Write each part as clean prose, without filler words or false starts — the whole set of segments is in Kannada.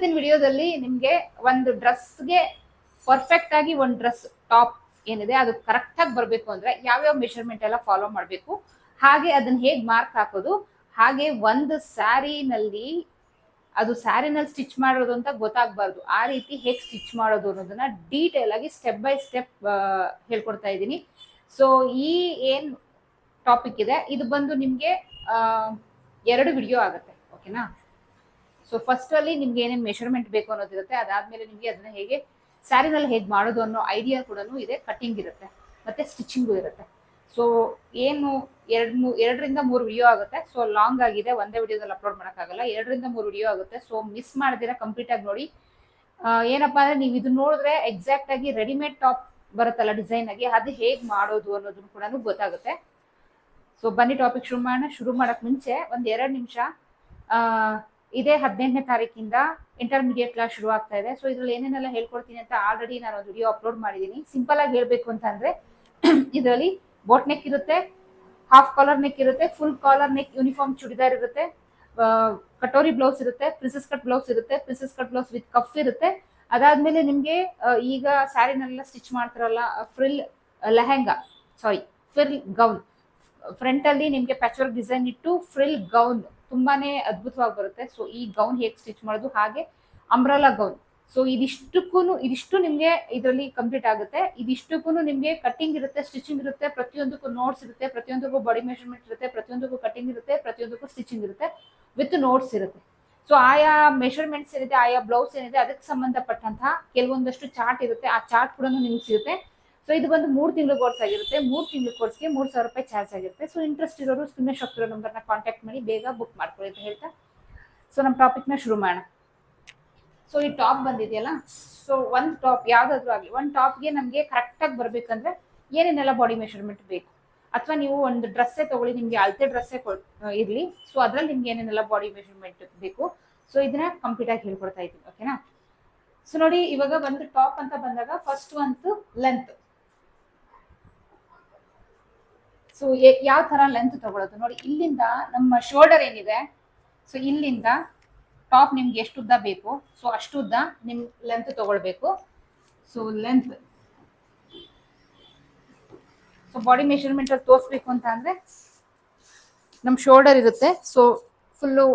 ಇವತ್ತಿನ ವಿಡಿಯೋದಲ್ಲಿ ನಿಮ್ಗೆ ಒಂದು ಡ್ರೆಸ್ಗೆ ಪರ್ಫೆಕ್ಟ್ ಆಗಿ ಒಂದು ಡ್ರೆಸ್ ಟಾಪ್ ಏನಿದೆ ಅದು ಕರೆಕ್ಟ್ ಆಗಿ ಬರಬೇಕು ಅಂದ್ರೆ ಯಾವ್ಯಾವ ಮೆಷರ್ಮೆಂಟ್ ಎಲ್ಲ ಫಾಲೋ ಮಾಡಬೇಕು, ಹಾಗೆ ಅದನ್ನ ಹೇಗ್ ಮಾರ್ಕ್ ಹಾಕೋದು, ಹಾಗೆ ಒಂದು ಸ್ಯಾರಿನಲ್ಲಿ ಅದು ಸ್ಯಾರಿನಲ್ಲಿ ಸ್ಟಿಚ್ ಮಾಡೋದು ಅಂತ ಗೊತ್ತಾಗಬಾರ್ದು, ಆ ರೀತಿ ಹೇಗೆ ಸ್ಟಿಚ್ ಮಾಡೋದು ಅನ್ನೋದನ್ನ ಡೀಟೇಲ್ ಆಗಿ ಸ್ಟೆಪ್ ಬೈ ಸ್ಟೆಪ್ ಹೇಳ್ಕೊಡ್ತಾ ಇದ್ದೀನಿ. ಸೊ ಈ ಏನ್ ಟಾಪಿಕ್ ಇದೆ ಇದು ಬಂದು ನಿಮ್ಗೆ 2 ವಿಡಿಯೋ ಆಗುತ್ತೆ, ಓಕೆನಾ. ಸೊ ಫಸ್ಟ್ ಅಲ್ಲಿ ನಿಮ್ಗೆ ಏನೇನು ಮೆಷರ್ಮೆಂಟ್ ಬೇಕು ಅನ್ನೋದಿರುತ್ತೆ, ಅದಾದ್ಮೇಲೆ ನಿಮ್ಗೆ ಅದನ್ನ ಹೇಗೆ ಸ್ಯಾರಿನಲ್ಲಿ ಹೇಗೆ ಮಾಡೋದು ಅನ್ನೋ ಐಡಿಯಾ ಕೂಡ ಇದೆ, ಕಟಿಂಗ್ ಇರುತ್ತೆ ಮತ್ತೆ ಸ್ಟಿಚಿಂಗು ಇರುತ್ತೆ. ಸೊ ಏನು 2ರಿಂದ 3 ವಿಡಿಯೋ ಆಗುತ್ತೆ. ಸೊ ಲಾಂಗ್ ಆಗಿದೆ, ಒಂದೇ ವಿಡಿಯೋದಲ್ಲಿ ಅಪ್ಲೋಡ್ ಮಾಡೋಕ್ಕಾಗಲ್ಲ, 2ರಿಂದ 3 ವಿಡಿಯೋ ಆಗುತ್ತೆ. ಸೊ ಮಿಸ್ ಮಾಡಿದಿರ ಕಂಪ್ಲೀಟ್ ಆಗಿ ನೋಡಿ. ಏನಪ್ಪಾ ಅಂದ್ರೆ ನೀವು ಇದು ನೋಡಿದ್ರೆ ಎಕ್ಸಾಕ್ಟ್ ಆಗಿ ರೆಡಿಮೇಡ್ ಟಾಪ್ ಬರುತ್ತಲ್ಲ ಡಿಸೈನ್ ಆಗಿ, ಅದು ಹೇಗೆ ಮಾಡೋದು ಅನ್ನೋದನ್ನು ಕೂಡ ಗೊತ್ತಾಗುತ್ತೆ. ಸೊ ಬನ್ನಿ ಟಾಪಿಕ್ ಶುರು ಮಾಡಕ್ ಮುಂಚೆ ಒಂದ್ 2 ನಿಮಿಷ, ಇದೇ 18ನೇ ತಾರೀಕಿಂದ ಇಂಟರ್ಮೀಡಿಯೇಟ್ ಕ್ಲಾಸ್ ಶುರು ಆಗ್ತಾ ಇದೆ. ಸೊ ಇದ್ರಲ್ಲಿ ಏನೇನೆಲ್ಲ ಹೇಳ್ಕೊಡ್ತೀನಿ ಅಂತ ಆಲ್ರೆಡಿ ನಾನು ಒಂದು ವಿಡಿಯೋ ಅಪ್ಲೋಡ್ ಮಾಡಿದ್ದೀನಿ. ಸಿಂಪಲ್ ಆಗಿ ಹೇಳ್ಬೇಕು ಅಂತ ಅಂದ್ರೆ ಇದರಲ್ಲಿ ಬೋಟ್ ನೆಕ್ ಇರುತ್ತೆ, ಹಾಫ್ ಕಾಲರ್ ನೆಕ್ ಇರುತ್ತೆ, full collar neck uniform churidar ಇರುತ್ತೆ, ಕಟೋರಿ ಬ್ಲೌಸ್ ಇರುತ್ತೆ, ಪ್ರಿನ್ಸಸ್ ಕಟ್ ಬ್ಲೌಸ್ ಇರುತ್ತೆ, princess cut blouse with cuff ಇರುತ್ತೆ. ಅದಾದ್ಮೇಲೆ ನಿಮ್ಗೆ ಈಗ ಸ್ಯಾರಿನೆಲ್ಲ ಸ್ಟಿಚ್ ಮಾಡ್ತಾರಲ್ಲ frill lehenga, frill gown, front ಅಲ್ಲಿ ನಿಮ್ಗೆ ಪ್ಯಾಚ್ ವರ್ಕ್ ಡಿಸೈನ್ ಇಟ್ಟು ಫ್ರಿಲ್ ಗೌನ್ ತುಂಬಾನೇ ಅದ್ಭುತವಾಗಿ ಬರುತ್ತೆ. ಸೊ ಈ ಗೌನ್ ಹೇಗೆ ಸ್ಟಿಚ್ ಮಾಡೋದು, ಹಾಗೆ ಅಂಬ್ರಲಾ ಗೌನ್. ಸೊ ಇದಿಷ್ಟು ನಿಮ್ಗೆ ಇದರಲ್ಲಿ ಕಂಪ್ಲೀಟ್ ಆಗುತ್ತೆ. ಇದಿಷ್ಟಕ್ಕೂ ನಿಮ್ಗೆ ಕಟಿಂಗ್ ಇರುತ್ತೆ, ಸ್ಟಿಚಿಂಗ್ ಇರುತ್ತೆ, ಪ್ರತಿಯೊಂದಕ್ಕೂ ನೋಟ್ಸ್ ಇರುತ್ತೆ, ಪ್ರತಿಯೊಂದಕ್ಕೂ ಬಾಡಿ ಮೆಷರ್ಮೆಂಟ್ ಇರುತ್ತೆ, ಪ್ರತಿಯೊಂದಕ್ಕೂ ಕಟಿಂಗ್ ಇರುತ್ತೆ, ಪ್ರತಿಯೊಂದಕ್ಕೂ ಸ್ಟಿಚಿಂಗ್ ಇರುತ್ತೆ ವಿತ್ ನೋಟ್ಸ್ ಇರುತ್ತೆ. ಸೊ ಆಯಾ ಮೆಷರ್ಮೆಂಟ್ಸ್ ಏನಿದೆ, ಆಯಾ ಬ್ಲೌಸ್ ಏನಿದೆ ಅದಕ್ಕೆ ಸಂಬಂಧಪಟ್ಟಂತಹ ಕೆಲವೊಂದಷ್ಟು ಚಾರ್ಟ್ ಇರುತ್ತೆ, ಆ ಚಾರ್ಟ್ ಕೂಡ ನಿಮ್ಗೆ ಸಿಗುತ್ತೆ. ಸೊ ಇದು ಬಂದು 3 ತಿಂಗಳು ಕೋರ್ಸ್ ಆಗಿರುತ್ತೆ. 3 ತಿಂಗಳು ಕೋರ್ಸ್ಗೆ 3,000 ರೂಪಾಯಿ ಚಾರ್ಜ್ ಆಗಿರುತ್ತೆ. ಸೊ ಇಂಟ್ರೆಸ್ಟ್ ಇರೋರು ಸ್ಕ್ರೀನ್ ಶಾಪ್ ಇರೋ ನಂಬರ್ನ ಕಾಂಟ್ಯಾಕ್ಟ್ ಮಾಡಿ ಬೇಗ ಬುಕ್ ಮಾಡ್ಕೊಳ್ಳಿ ಅಂತ ಹೇಳ್ತಾ ಸೊ ನಮ್ಮ ಟಾಪಿಕ್ನ ಶುರು ಮಾಡೋಣ. ಸೊ ಈ ಟಾಪ್ ಬಂದಿದೆಯಲ್ಲ, ಸೊ ಒಂದು ಟಾಪ್ ಯಾವ್ದಾದ್ರು ಆಗಲಿ, ಒಂದು ಟಾಪ್ಗೆ ನಮಗೆ ಕರೆಕ್ಟಾಗಿ ಬರಬೇಕಂದ್ರೆ ಏನೇನೆಲ್ಲ ಬಾಡಿ ಮೆಷರ್ಮೆಂಟ್ ಬೇಕು, ಅಥವಾ ನೀವು ಒಂದು ಡ್ರೆಸ್ಸೇ ತಗೊಳ್ಳಿ, ನಿಮಗೆ ಅಳತೆ ಡ್ರೆಸ್ಸೇ ಇರಲಿ, ಸೊ ಅದ್ರಲ್ಲಿ ನಿಮ್ಗೆ ಏನೇನೆಲ್ಲ ಬಾಡಿ ಮೆಷರ್ಮೆಂಟ್ ಬೇಕು, ಸೊ ಇದನ್ನ ಕಂಪ್ಲೀಟ್ ಆಗಿ ಹೇಳ್ಕೊಡ್ತಾ ಇದ್ದೀನಿ, ಓಕೆನಾ. ಸೊ ನೋಡಿ, ಇವಾಗ ಒಂದು ಟಾಪ್ ಅಂತ ಬಂದಾಗ ಫಸ್ಟ್ ಒಂದು ಲೆಂತ್. ಸೊ ಯಾವ ತರ ಲೆಂತ್ ತಗೊಳ್ಳೋದು ನೋಡಿ, ಇಲ್ಲಿಂದ ನಮ್ಮ ಶೋಲ್ಡರ್ ಏನಿದೆ, ಸೊ ಇಲ್ಲಿಂದ ಟಾಪ್ ನಿಮ್ಗೆ ಎಷ್ಟು ಉದ್ದ ಬೇಕು, ಸೊ ಅಷ್ಟು ಉದ್ದ ನಿಮ್ ಲೆಂತ್ ತಗೊಳ್ಬೇಕು. So length, so body measurement ಅಲ್ಲಿ ತೋರಿಸ್ಬೇಕು ಅಂತ ಅಂದ್ರೆ ನಮ್ ಶೋಲ್ಡರ್ ಇರುತ್ತೆ, ಸೊ ಫುಲ್ಲು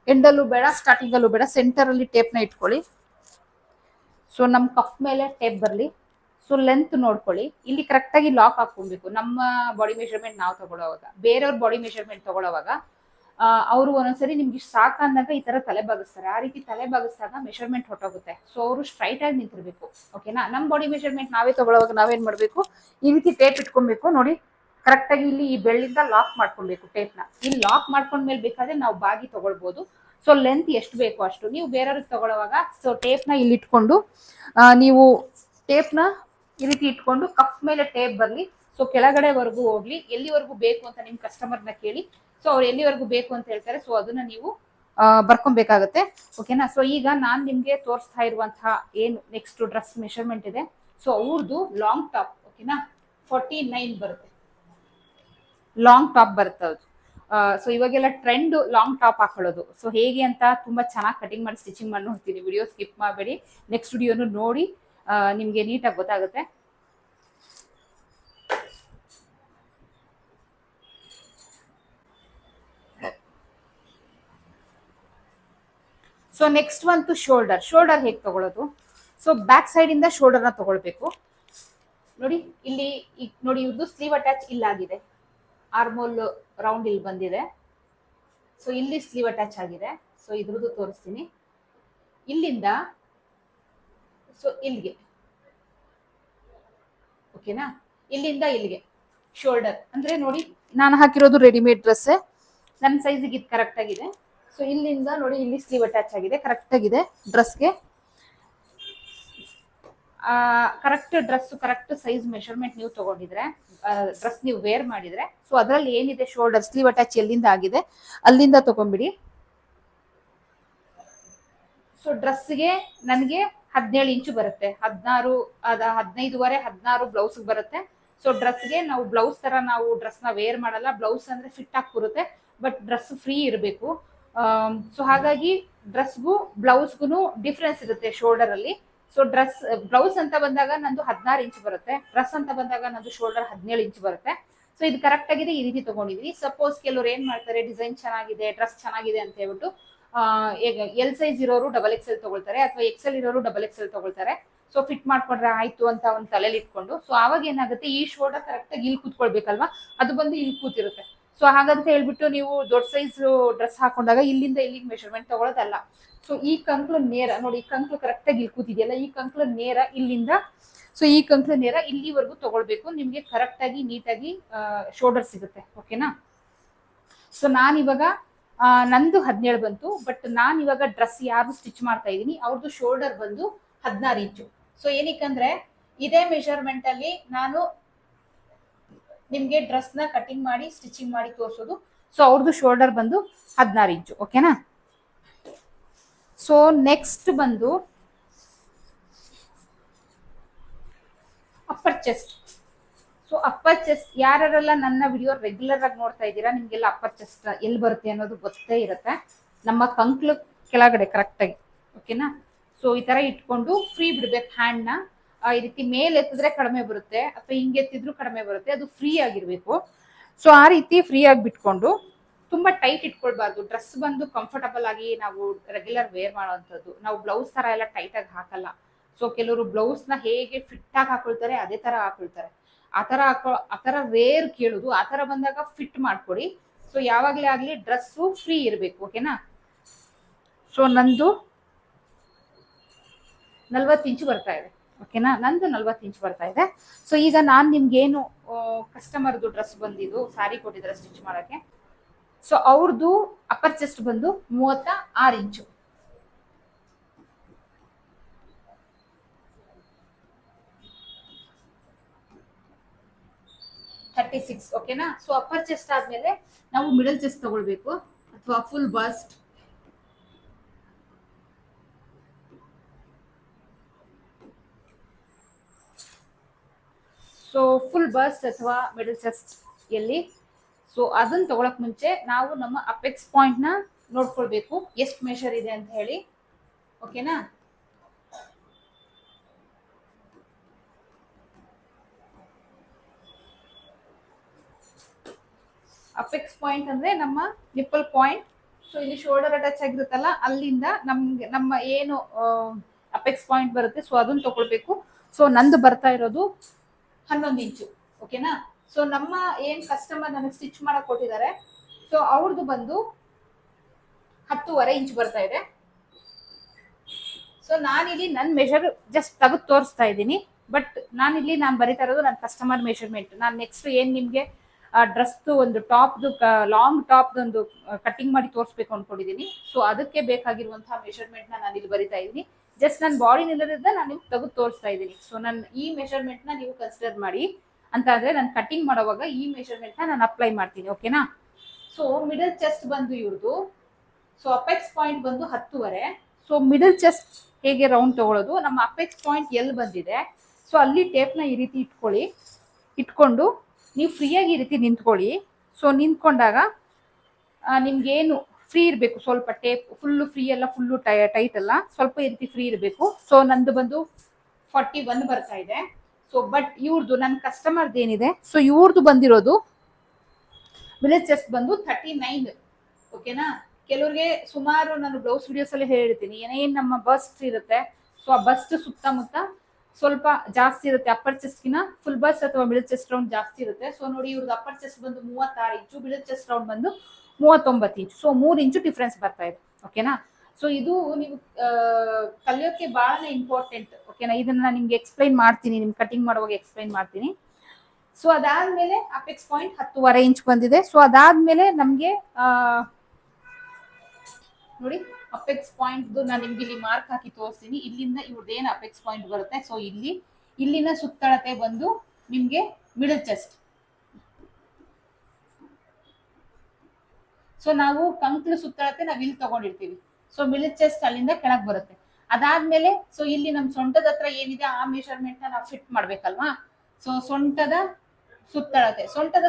ಎಂಡಲ್ಲೂ ಬೇಡ, ಸ್ಟಾರ್ಟಿಂಗ್ ಅಲ್ಲೂ ಬೇಡ, ಸೆಂಟರ್ ಅಲ್ಲಿ ಟೇಪ್ ನ ಇಟ್ಕೊಳ್ಳಿ. ಸೊ ನಮ್ ಕಫ್ ಮೇಲೆ ಟೇಪ್ ಬರ್ಲಿ. ಸೊ ಲೆಂತ್ ನೋಡ್ಕೊಳ್ಳಿ, ಇಲ್ಲಿ ಕರೆಕ್ಟ್ ಆಗಿ ಲಾಕ್ ಹಾಕೊಬೇಕು. ನಮ್ಮ ಬಾಡಿ ಮೆಷರ್ಮೆಂಟ್ ನಾವು ತಗೊಳ್ಳೋವಾಗ, ಬೇರೆಯವ್ರ ಬಾಡಿ ಮೆಷರ್ಮೆಂಟ್ ತಗೊಳ್ಳೋವಾಗ ಅವರು ಒಂದೊಂದ್ಸರಿ ನಿಮ್ಗೆ ಸಾಕಂದಾಗ ಈ ತರ ತಲೆ ಬಾಗಿಸ್ತಾರೆ. ಆ ರೀತಿ ತಲೆ ಬಾಗಿಸಿದಾಗ ಮೆಷರ್ಮೆಂಟ್ ಹೊಟ್ಟೋಗುತ್ತೆ. ಸೊ ಅವರು ಸ್ಟ್ರೈಟ್ ಆಗಿ ನಿಂತಿರ್ಬೇಕು, ಓಕೆನಾ. ನಮ್ಮ ಬಾಡಿ ಮೆಷರ್ಮೆಂಟ್ ನಾವೇ ತಗೊಳ್ಳೋವಾಗ ನಾವೇನ್ ಮಾಡ್ಬೇಕು, ಈ ರೀತಿ ಟೇಪ್ ಇಟ್ಕೊಬೇಕು. ನೋಡಿ ಕರೆಕ್ಟ್ ಆಗಿ ಇಲ್ಲಿ ಈ ಬೆಳ್ಳಿಂದ ಲಾಕ್ ಮಾಡ್ಕೊಬೇಕು ಟೇಪ್ ನ. ಇಲ್ಲಿ ಲಾಕ್ ಮಾಡ್ಕೊಂಡ್ಮೇಲೆ ಬೇಕಾದ್ರೆ ನಾವು ಬಾಗಿ ತಗೊಳ್ಬಹುದು. ಸೊ ಲೆಂತ್ ಎಷ್ಟು ಬೇಕು ಅಷ್ಟು. ನೀವು ಬೇರೆಯವ್ರಿಗೆ ತಗೊಳ್ಳೋವಾಗ ಸೊ ಟೇಪ್ ನ ಇಲ್ಲಿ ಇಟ್ಕೊಂಡು ನೀವು ಟೇಪ್ ನ ಈ ರೀತಿ ಇಟ್ಕೊಂಡು ಕಫ್ ಮೇಲೆ ಟೇಪ್ ಬರ್ಲಿ. ಸೊ ಕೆಳಗಡೆವರೆಗೂ ಹೋಗ್ಲಿ, ಎಲ್ಲಿವರೆಗೂ ಬೇಕು ಅಂತ ನಿಮ್ ಕಸ್ಟಮರ್ನ ಕೇಳಿ. ಸೊ ಅವ್ರು ಎಲ್ಲಿವರೆಗೂ ಬೇಕು ಅಂತ ಹೇಳ್ತಾರೆ, ಸೊ ಅದನ್ನ ನೀವು ಬರ್ಕೊಬೇಕಾಗತ್ತೆ, ಓಕೆನಾ. ಸೊ ಈಗ ನಾನ್ ನಿಮ್ಗೆ ತೋರಿಸ್ತಾ ಇರುವಂತಹ ಏನು ನೆಕ್ಸ್ಟ್ ಡ್ರೆಸ್ ಮೆಷರ್ಮೆಂಟ್ ಇದೆ, ಸೊ ಅವ್ರದ್ದು ಲಾಂಗ್ ಟಾಪ್, ಓಕೆನಾ, 49 ಬರುತ್ತೆ, ಲಾಂಗ್ ಟಾಪ್ ಬರುತ್ತೆ ಅದು. ಸೊ ಇವಾಗೆಲ್ಲ ಟ್ರೆಂಡ್ ಲಾಂಗ್ ಟಾಪ್ ಹಾಕೊಳ್ಳೋದು. ಸೊ ಹೇಗೆ ಅಂತ ತುಂಬಾ ಚೆನ್ನಾಗಿ ಕಟಿಂಗ್ ಮಾಡಿ ಸ್ಟಿಚಿಂಗ್ ಮಾಡಿ ನೋಡ್ತೀನಿ. ವಿಡಿಯೋ ಸ್ಕಿಪ್ ಮಾಡಬೇಡಿ, ನೆಕ್ಸ್ಟ್ ವಿಡಿಯೋನು ನೋಡಿ, ನಿಮ್ಗೆ ನೀಟಾಗಿ ಗೊತ್ತಾಗುತ್ತೆ. ಸೊ ನೆಕ್ಸ್ಟ್ ಒಂದು ಶೋಲ್ಡರ್ ಹೇಗೆ ತಗೊಳ್ಳೋದು. ಸೊ ಬ್ಯಾಕ್ ಸೈಡ್ ಇಂದ ಶೋಲ್ಡರ್ ನ ತಗೊಳ್ಬೇಕು. ನೋಡಿ ಇಲ್ಲಿ ನೋಡಿ, ಇವ್ರದ್ದು ಸ್ಲೀವ್ ಅಟ್ಯಾಚ್ ಇಲ್ಲಾಗಿದೆ, ಆರ್ಮೋಲ್ ರೌಂಡ್ ಇಲ್ಲಿ ಬಂದಿದೆ. ಸೊ ಇಲ್ಲಿ ಸ್ಲೀವ್ ಅಟ್ಯಾಚ್ ಆಗಿದೆ. ಸೊ ಇದ್ರದ್ದು ತೋರಿಸ್ತೀನಿ. ಇಲ್ಲಿಂದ ಸೊ ಇಲ್ಲಿಗೆ, ಓಕೆನಾ, ಇಲ್ಲಿಂದ ಇಲ್ಲಿಗೆ ಶೋಲ್ಡರ್ ಅಂದ್ರೆ ನೋಡಿ, ನಾನು ಹಾಕಿರೋದು ರೆಡಿಮೇಡ್ ಡ್ರೆಸ್, ನನ್ನ ಸೈಜಿಗೆ ಇದು ಕರೆಕ್ಟ್ ಆಗಿದೆ. ಸೊ ಇಲ್ಲಿಂದ ನೋಡಿ, ಇಲ್ಲಿ ಸ್ಲೀವ್ ಅಟ್ಯಾಚ್ ಆಗಿದೆ, ಕರೆಕ್ಟ್ ಆಗಿದೆ ಡ್ರೆಸ್ಗೆ. Correct dress correct size measurement ನೀವು ತಗೊಂಡಿದ್ರೆ, ಡ್ರೆಸ್ ನೀವು ವೇರ್ ಮಾಡಿದ್ರೆ, ಸೊ ಅದರಲ್ಲಿ ಏನಿದೆ ಶೋಲ್ಡರ್ ಸ್ಲೀವ್ ಅಟ್ಯಾಚ್ ಎಲ್ಲಿಂದ ಆಗಿದೆ ಅಲ್ಲಿಂದ ತಗೊಂಡ್ಬಿಡಿ. ಸೊ ಡ್ರೆಸ್ಗೆ ನನಗೆ 17 ಇಂಚು ಬರುತ್ತೆ, 15.5 16 ಬ್ಲೌಸ್ ಬರುತ್ತೆ. ಸೊ ಡ್ರೆಸ್ಗೆ ನಾವು ಬ್ಲೌಸ್ ತರ ನಾವು ಡ್ರೆಸ್ ನ ವೇರ್ ಮಾಡಲ್ಲ, ಬ್ಲೌಸ್ ಅಂದ್ರೆ ಫಿಟ್ ಆಗಿ ಬರುತ್ತೆ, ಬಟ್ ಡ್ರೆಸ್ ಫ್ರೀ ಇರಬೇಕು. ಸೊ ಹಾಗಾಗಿ ಡ್ರೆಸ್ಗೂ ಬ್ಲೌಸ್ಗೂ ಡಿಫ್ರೆನ್ಸ್ ಇರುತ್ತೆ ಶೋಲ್ಡರ್ ಅಲ್ಲಿ. ಸೊ ಬ್ಲೌಸ್ ಅಂತ ಬಂದಾಗ ನಂದು 16 ಇಂಚ್ ಬರುತ್ತೆ, ಡ್ರೆಸ್ ಅಂತ ಬಂದಾಗ ನಂದು ಶೋಲ್ಡರ್ 17 ಇಂಚ್ ಬರುತ್ತೆ. ಸೊ ಇದು ಕರೆಕ್ಟ್ ಆಗಿದೆ, ಈ ರೀತಿ ತಗೊಂಡಿದೀನಿ. ಸಪೋಸ್ ಕೆಲವ್ರು ಏನ್ ಮಾಡ್ತಾರೆ, ಡಿಸೈನ್ ಚೆನ್ನಾಗಿದೆ, ಡ್ರೆಸ್ ಚೆನ್ನಾಗಿದೆ ಅಂತ ಹೇಳ್ಬಿಟ್ಟು ಎಲ್ ಸೈಜ್ ಇರೋರು XXL ತಗೊಳ್ತಾರೆ, ಅಥವಾ XL ಇರೋರು XXL ತಗೊಳ್ತಾರೆ. ಸೊ ಫಿಟ್ ಮಾಡ್ಕೊಂಡ್ರೆ ಆಯ್ತು ಅಂತ ಒಂದು ತಲೆಯಲ್ಲಿ ಇಟ್ಕೊಂಡು, ಸೊ ಆವಾಗ ಏನಾಗುತ್ತೆ, ಈ ಶೋಲ್ಡರ್ ಕರೆಕ್ಟ್ ಆಗಿ ಇಲ್ಲಿ ಕೂತ್ಕೊಳ್ಬೇಕಲ್ವಾ, ಅದು ಬಂದು ಇಲ್ಲಿ ಕೂತಿರುತ್ತೆ. ಸೊ ಹಾಗಂತ ಹೇಳ್ಬಿಟ್ಟು ನೀವು ದೊಡ್ಡ ಸೈಜ್ ಡ್ರೆಸ್ ಹಾಕೊಂಡಾಗ ಇಲ್ಲಿಂದ ಇಲ್ಲಿಗೆ ಮೆಷರ್ಮೆಂಟ್ ತಗೊಳ್ಳೋದಲ್ಲ. ಸೊ ಈ ಕಂಕ್ಳು ನೇರ ನೋಡಿ, ಈ ಕಂಕ್ಳು ಕರೆಕ್ಟ್ ಆಗಿ ಇಲ್ಲಿ ಕೂತಿದೆಯಲ್ಲ, ಈ ಕಂಕ್ಳು ನೇರ ಇಲ್ಲಿಂದ, ಸೊ ಈ ಕಂಕ್ಳು ನೇರ ಇಲ್ಲಿವರೆಗೂ ತಗೊಳ್ಬೇಕು, ನಿಮ್ಗೆ ಕರೆಕ್ಟ್ ಆಗಿ ನೀಟಾಗಿ ಶೋಲ್ಡರ್ ಸಿಗುತ್ತೆ. ಓಕೆನಾ. ಸೊ ನಾನಿವಾಗ ನಂದು 17 ಬಂತು, ಬಟ್ ನಾನು ಇವಾಗ ಡ್ರೆಸ್ ಯಾರು ಸ್ಟಿಚ್ ಮಾಡ್ತಾ ಇದ್ದೀನಿ ಅವ್ರದ್ದು ಶೋಲ್ಡರ್ ಬಂದು 16 ಇಂಚು. ಸೊ ಏನಕ್ಕಂದ್ರೆ ಇದೇ ಮೆಷರ್ಮೆಂಟ್ ಅಲ್ಲಿ ನಾನು ನಿಮ್ಗೆ ಡ್ರೆಸ್ ನ ಕಟಿಂಗ್ ಮಾಡಿ ಸ್ಟಿಚಿಂಗ್ ಮಾಡಿ ತೋರಿಸೋದು. ಸೊ ಅವ್ರದ್ದು ಶೋಲ್ಡರ್ ಬಂದು 16 ಇಂಚು. ಓಕೆನಾ. ಸೊ ನೆಕ್ಸ್ಟ್ ಬಂದು upper chest. So upper chest ಯಾರೆಲ್ಲ ನನ್ನ ವಿಡಿಯೋ ರೆಗ್ಯುಲರ್ ಆಗಿ ನೋಡ್ತಾ ಇದ್ದೀರಾ, ನಿಮ್ಗೆಲ್ಲ ಅಪ್ಪರ್ ಚೆಸ್ಟ್ ಎಲ್ಲಿ ಬರುತ್ತೆ ಅನ್ನೋದು ಗೊತ್ತೇ ಇರುತ್ತೆ. ನಮ್ಮ ಕಂಕ್ಳು ಕೆಳಗಡೆ ಕರೆಕ್ಟ್ ಆಗಿ. ಓಕೆನಾ. ಸೊ ಈ ತರ ಇಟ್ಕೊಂಡು ಫ್ರೀ ಬಿಡ್ಬೇಕು ಹ್ಯಾಂಡ್ ನ. ಈ ರೀತಿ ಮೇಲೆ ಎತ್ತಿದ್ರೆ ಕಡಿಮೆ ಬರುತ್ತೆ, ಅಥವಾ ಹಿಂಗೆ ಎತ್ತಿದ್ರು ಕಡಿಮೆ ಬರುತ್ತೆ, ಅದು ಫ್ರೀ ಆಗಿರ್ಬೇಕು. ಸೊ ಆ ರೀತಿ ಫ್ರೀ ಆಗಿ ಬಿಟ್ಕೊಂಡು, ತುಂಬಾ ಟೈಟ್ ಇಟ್ಕೊಳ್ಬಾರ್ದು. ಡ್ರೆಸ್ ಬಂದು ಕಂಫರ್ಟಬಲ್ ಆಗಿ ನಾವು ರೆಗ್ಯುಲರ್ ವೇರ್ ಮಾಡುವಂಥದ್ದು. ನಾವು ಬ್ಲೌಸ್ ತರ ಎಲ್ಲ ಟೈಟ್ ಆಗಿ ಹಾಕಲ್ಲ. ಸೊ ಕೆಲವರು ಬ್ಲೌಸ್ ನ ಹೇಗೆ ಫಿಟ್ ಆಗಿ ಹಾಕೊಳ್ತಾರೆ ಅದೇ ತರ ಹಾಕೊಳ್ತಾರೆ. ಆ ತರ ರೇರ್ ಕೇಳುದು. ಆ ತರ ಬಂದಾಗ ಫಿಟ್ ಮಾಡ್ಕೊಡಿ. ಸೊ ಯಾವಾಗ್ಲೇ ಆಗ್ಲಿ ಡ್ರೆಸ್ಸು ಫ್ರೀ ಇರ್ಬೇಕು. ಓಕೆನಾ. ಸೊ ನಂದು 40 ಇಂಚು ಬರ್ತಾ ಇದೆ. ಓಕೆನಾ. ನಂದು 40 ಇಂಚು ಬರ್ತಾ ಇದೆ. ಸೊ ಈಗ ನಾನ್ ನಿಮ್ಗೇನು ಕಸ್ಟಮರ್ದು ಡ್ರೆಸ್ ಬಂದಿದ್ದು ಸಾರಿ ಕೊಟ್ಟಿದ್ರೆ ಸ್ಟಿಚ್ ಮಾಡಕ್ಕೆ, ಸೊ ಅವ್ರದ್ದು ಅಪ್ಪರ್ ಚೆಸ್ಟ್ ಬಂದು 36 ಇಂಚು. ಓಕೆನಾ. ಸೊ ಅಪ್ಪರ್ ಚೆಸ್ಟ್ ಆದ್ಮೇಲೆ ನಾವು ಮಿಡಲ್ ಚೆಸ್ಟ್ ತಗೊಳ್ಬೇಕು, ಅಥವಾ full bust. So full bust ಅಥವಾ ಮಿಡಲ್ ಚೆಸ್ಟ್ ಎಲ್ಲಿ, ಸೊ ಅದನ್ನ ತಗೊಳಕ್ ಮುಂಚೆ ನಾವು ನಮ್ಮ ಅಪೆಕ್ಸ್ ಪಾಯಿಂಟ್ ನ ನೋಡ್ಕೊಳ್ಬೇಕು, ಎಷ್ಟು ಮೆಷರ್ ಇದೆ ಅಂತ ಹೇಳಿ. ಓಕೆನಾ. ಅಪೆಕ್ಸ್ ಪಾಯಿಂಟ್ ಅಂದ್ರೆ ನಮ್ಮ ನಿಪ್ಪಲ್ ಪಾಯಿಂಟ್. ಸೊ ಇಲ್ಲಿ ಶೋಲ್ಡರ್ ಅಟ್ಯಾಚ್ ಆಗಿರುತ್ತಲ್ಲ, ಅಲ್ಲಿಂದ ನಮ್ಮ ಏನು ಅಪೆಕ್ಸ್ ಪಾಯಿಂಟ್ ಬರುತ್ತೆ, ಸೊ ಅದನ್ನ ತಗೊಳ್ಬೇಕು. ಸೊ ನಂದು ಬರ್ತಾ ಇರೋದು 11 ಇಂಚು. ಓಕೆನಾ. ಸೊ ನಮ್ಮ ಏನ್ ಕಸ್ಟಮರ್ ನನಗೆ ಸ್ಟಿಚ್ ಮಾಡಕ್ ಕೊಟ್ಟಿದ್ದಾರೆ, ಸೊ ಅವ್ರದ್ದು ಬಂದು 10.5 ಇಂಚ್ ಬರ್ತಾ ಇದೆ. ಸೊ ನಾನಿಲ್ಲಿ ನನ್ನ ಮೆಷರ್ ಜಸ್ಟ್ ತೆಗೆದು ತೋರಿಸ್ತಾ ಇದ್ದೀನಿ, ಬಟ್ ನಾನಿಲ್ಲಿ ನಾನು ಬರೀತಾ ಇರೋದು ನನ್ನ ಕಸ್ಟಮರ್ ಮೆಷರ್ಮೆಂಟ್. ನಾನು ನೆಕ್ಸ್ಟ್ ಏನ್ ನಿಮ್ಗೆ ಡ್ರೆಸ್ದು ಒಂದು ಟಾಪ್ದು ಲಾಂಗ್ ಟಾಪ್ದು ಒಂದು ಕಟಿಂಗ್ ಮಾಡಿ ತೋರಿಸ್ಬೇಕು ಅನ್ಕೊಂಡಿದ್ದೀನಿ. ಸೊ ಅದಕ್ಕೆ ಬೇಕಾಗಿರುವಂತಹ ಮೆಷರ್ಮೆಂಟ್ ನಾನು ಇಲ್ಲಿ ಬರಿತಾ ಇದ್ದೀನಿ. ಜಸ್ಟ್ ನನ್ನ ಬಾಡಿ ನಿಲ್ಲದ್ರಿಂದ ನಾನು ನಿಮ್ಗೆ ತೆಗೆದು ತೋರಿಸ್ತಾ ಇದ್ದೀನಿ. ಸೊ ನನ್ನ ಈ ಮೆಷರ್ಮೆಂಟ್ ನ ನೀವು ಕನ್ಸಿಡರ್ ಮಾಡಿ ಅಂತ ಅಂದ್ರೆ ನಾನು ಕಟಿಂಗ್ ಮಾಡೋವಾಗ ಈ ಮೆಷರ್ಮೆಂಟ್ ನ ನಾನು ಅಪ್ಲೈ ಮಾಡ್ತೀನಿ. ಓಕೆನಾ. ಸೊ ಮಿಡಲ್ ಚೆಸ್ಟ್ ಬಂದು ಇವ್ರದ್ದು, ಸೊ ಅಪೆಕ್ಸ್ ಪಾಯಿಂಟ್ ಬಂದು 10.5. ಸೊ ಮಿಡಲ್ ಚೆಸ್ಟ್ ಹೇಗೆ ರೌಂಡ್ ತಗೊಳ್ಳೋದು, ನಮ್ಮ ಅಪೆಕ್ಸ್ ಪಾಯಿಂಟ್ ಎಲ್ಲಿ ಬಂದಿದೆ, ಸೊ ಅಲ್ಲಿ ಟೇಪ್ನ ಈ ರೀತಿ ಇಟ್ಕೊಂಡು ನೀವು ಫ್ರೀಯಾಗಿ ಈ ರೀತಿ ನಿಂತ್ಕೊಳ್ಳಿ. ಸೊ ನಿಂತ್ಕೊಂಡಾಗ ನಿಮ್ಗೇನು ಫ್ರೀ ಇರಬೇಕು, ಸ್ವಲ್ಪ ಟೇಪ್ ಫುಲ್ಲು ಫ್ರೀ ಅಲ್ಲ, ಫುಲ್ಲು ಟೈಟ್ ಅಲ್ಲ, ಸ್ವಲ್ಪ ಈ ರೀತಿ ಫ್ರೀ ಇರಬೇಕು. ಸೊ ನಂದು ಬಂದು 41 ಬರ್ತಾ ಇದೆ. ಸೊ ಬಟ್ ಇವ್ರದ್ದು ನನ್ನ ಕಸ್ಟಮರ್ದು ಏನಿದೆ, ಸೊ ಇವ್ರದ್ದು ಬಂದಿರೋದು ಮಿಡಲ್ ಚೆಸ್ಟ್ ಬಂದು 39. ಓಕೆನಾ. ಕೆಲವ್ರಿಗೆ ಸುಮಾರು ನಾನು ಬ್ಲೌಸ್ ವಿಡಿಯೋಸ್ ಅಲ್ಲಿ ಹೇಳಿರ್ತೀನಿ, ಏನೇನು ನಮ್ಮ ಬಸ್ಟ್ ಇರುತ್ತೆ, ಸೊ ಆ ಬಸ್ಟ್ ಸುತ್ತಮುತ್ತ ಸ್ವಲ್ಪ ಜಾಸ್ತಿ ಇರುತ್ತೆ. ಅಪ್ಪರ್ ಚೆಸ್ಟ್ಗಿನ ಫುಲ್ ಬಸ್ಟ್ ಅಥವಾ ಮಿಡಲ್ ಚೆಸ್ಟ್ ರೌಂಡ್ ಜಾಸ್ತಿ ಇರುತ್ತೆ. ಸೊ ನೋಡಿ ಇವ್ರದ್ದು ಅಪ್ಪರ್ ಚೆಸ್ಟ್ ಬಂದು 36 ಇಂಚು, ಮಿಡಲ್ ಚೆಸ್ಟ್ ರೌಂಡ್ ಬಂದು 39 ಇಂಚು. ಸೊ 3 ಇಂಚು ಡಿಫ್ರೆನ್ಸ್ ಬರ್ತಾ ಇದೆ. ಓಕೆನಾ. ಸೊ ಇದು ನೀವು ಕಲಿಯೋಕೆ ಬಹಳ ಇಂಪಾರ್ಟೆಂಟ್. ಓಕೆನಾ. ಇದನ್ನ ನಾನು ನಿಮ್ಗೆ ಎಕ್ಸ್ಪ್ಲೈನ್ ಮಾಡ್ತೀನಿ, ನಿಮ್ಗೆ ಕಟಿಂಗ್ ಮಾಡುವಾಗ ಎಕ್ಸ್ಪ್ಲೈನ್ ಮಾಡ್ತೀನಿ. ಸೊ ಅದಾದ್ಮೇಲೆ ಅಪೆಕ್ಸ್ ಪಾಯಿಂಟ್ 10.5 ಇಂಚ್ ಬಂದಿದೆ. ಸೊ ಅದಾದ್ಮೇಲೆ ನಮ್ಗೆ ನೋಡಿ ಅಪೆಕ್ಸ್ ಪಾಯಿಂಟ್ ನಾನು ನಿಮ್ಗೆ ಇಲ್ಲಿ ಮಾರ್ಕ್ ಹಾಕಿ ತೋರಿಸ್ತೀನಿ. ಇಲ್ಲಿಂದ ಇವ್ರದ್ದೇನು ಅಪೆಕ್ಸ್ ಪಾಯಿಂಟ್ ಬರುತ್ತೆ, ಸೊ ಇಲ್ಲಿನ ಸುತ್ತಳತೆ ಬಂದು ನಿಮ್ಗೆ ಮಿಡಲ್ ಚೆಸ್ಟ್. ಸೊ ನಾವು ಕಂಕ್ಳು ಸುತ್ತಳತೆ ನಾವು ಇಲ್ಲಿ ತಗೊಂಡಿರ್ತೀವಿ. ಸೊ ಮಿಡಲ್ ಚೆಸ್ಟ್ ಅಲ್ಲಿಂದ ಕೆಳಗೆ ಬರುತ್ತೆ. ಅದಾದ್ಮೇಲೆ ಸೊ ಇಲ್ಲಿ ನಮ್ ಸೊಂಟದ ಹತ್ರ ಏನಿದೆ ಆ ಮೆಷರ್ಮೆಂಟ್ ನ ನಾವು ಫಿಟ್ ಮಾಡ್ಬೇಕಲ್ವಾ. ಸೊ ಸೊಂಟದ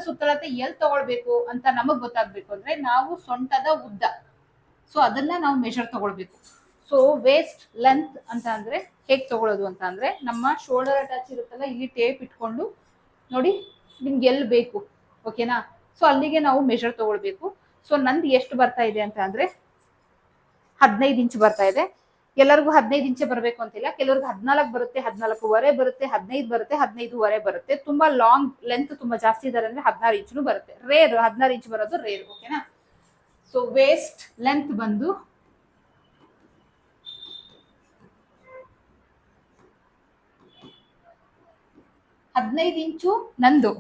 ಸುತ್ತಳತೆ ಎಲ್ಲಿ ತಗೊಳ್ಬೇಕು ಅಂತ ನಮಗ್ ಗೊತ್ತಾಗ್ಬೇಕು ಅಂದ್ರೆ ನಾವು ಸೊಂಟದ ಉದ್ದ, ಸೊ ಅದನ್ನ ನಾವು ಮೆಷರ್ ತಗೊಳ್ಬೇಕು. ಸೊ ವೇಸ್ಟ್ ಲೆಂತ್ ಅಂತ ಅಂದ್ರೆ ಹೇಗೆ ತಗೊಳ್ಳೋದು ಅಂತ ಅಂದ್ರೆ, ನಮ್ಮ ಶೋಲ್ಡರ್ ಅಟ್ಯಾಚ್ ಇರುತ್ತಲ್ಲ, ಇಲ್ಲಿ ಟೇಪ್ ಇಟ್ಕೊಂಡು ನೋಡಿ ನಿಮ್ಗೆ ಎಲ್ಲಿ ಬೇಕು, ಓಕೆನಾ. ಸೊ ಅಲ್ಲಿಗೆ ನಾವು ಮೆಷರ್ ತಗೊಳ್ಬೇಕು. ಸೊ ನಂದು ಎಷ್ಟು ಬರ್ತಾ ಇದೆ ಅಂತ ಅಂದ್ರೆ 15 ಇಂಚ್ ಬರ್ತಾ ಇದೆ. ಎಲ್ಲರಿಗೂ 15 ಇಂಚೆ ಬರಬೇಕು ಅಂತಿಲ್ಲ, ಕೆಲವ್ರಿಗೆ 14 ಬರುತ್ತೆ, 14.25 ಬರುತ್ತೆ, 15 ಬರುತ್ತೆ, 15.25 ಬರುತ್ತೆ. ತುಂಬಾ ಲಾಂಗ್ ಲೆಂತ್ ತುಂಬಾ ಜಾಸ್ತಿ ಇದಾರೆ ಅಂದ್ರೆ 16 ಇಂಚು ಬರುತ್ತೆ. ರೇರ್ 16 ಇಂಚ್ ಬರೋದು ರೇರ್, ಓಕೆನಾ. ಸೊ ವೇಸ್ಟ್ ಲೆಂತ್ ಬಂದು 15 ಇಂಚು ನಂದು.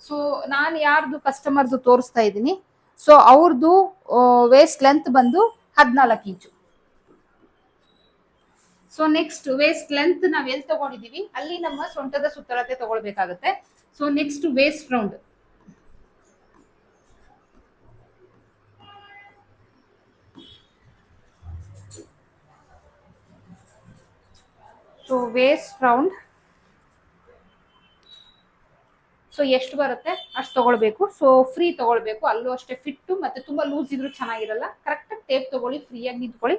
ಸೊ ನಾನು ಯಾರ್ದು ಕಸ್ಟಮರ್ದು ತೋರಿಸ್ತಾ ಇದ್ದೀನಿ. ಸೊ ಅವ್ರದ್ದು ವೇಸ್ಟ್ ಲೆಂತ್ ಬಂದು 14 ಇಂಚು. ಸೊ ನೆಕ್ಸ್ಟ್ ವೇಸ್ಟ್ ಲೆಂತ್ ನಾವ್ ಎಲ್ಲಿ ತಗೊಂಡಿದೀವಿ ಅಲ್ಲಿ ನಮ್ಮ ಸೊಂಟದ ಸುತ್ತಳತೆ ತಗೊಳ್ಬೇಕಾಗತ್ತೆ. So next waist round. So waist round so ಎಷ್ಟು ಬರುತ್ತೆ ಅಷ್ಟು ತಗೊಳ್ಬೇಕು. ಸೊ ಫ್ರೀ ತಗೊಳ್ಬೇಕು, ಅಲ್ಲೂ ಅಷ್ಟೇ ಫಿಟ್ಟು, ಮತ್ತೆ ತುಂಬಾ ಲೂಸ್ ಇದ್ರು ಚೆನ್ನಾಗಿರಲ್ಲ. ಕರೆಕ್ಟ್ ಟೇಪ್ ತಗೊಳ್ಳಿ, ಫ್ರೀಯಾಗಿ ನಿಂತ್ಕೊಳ್ಳಿ.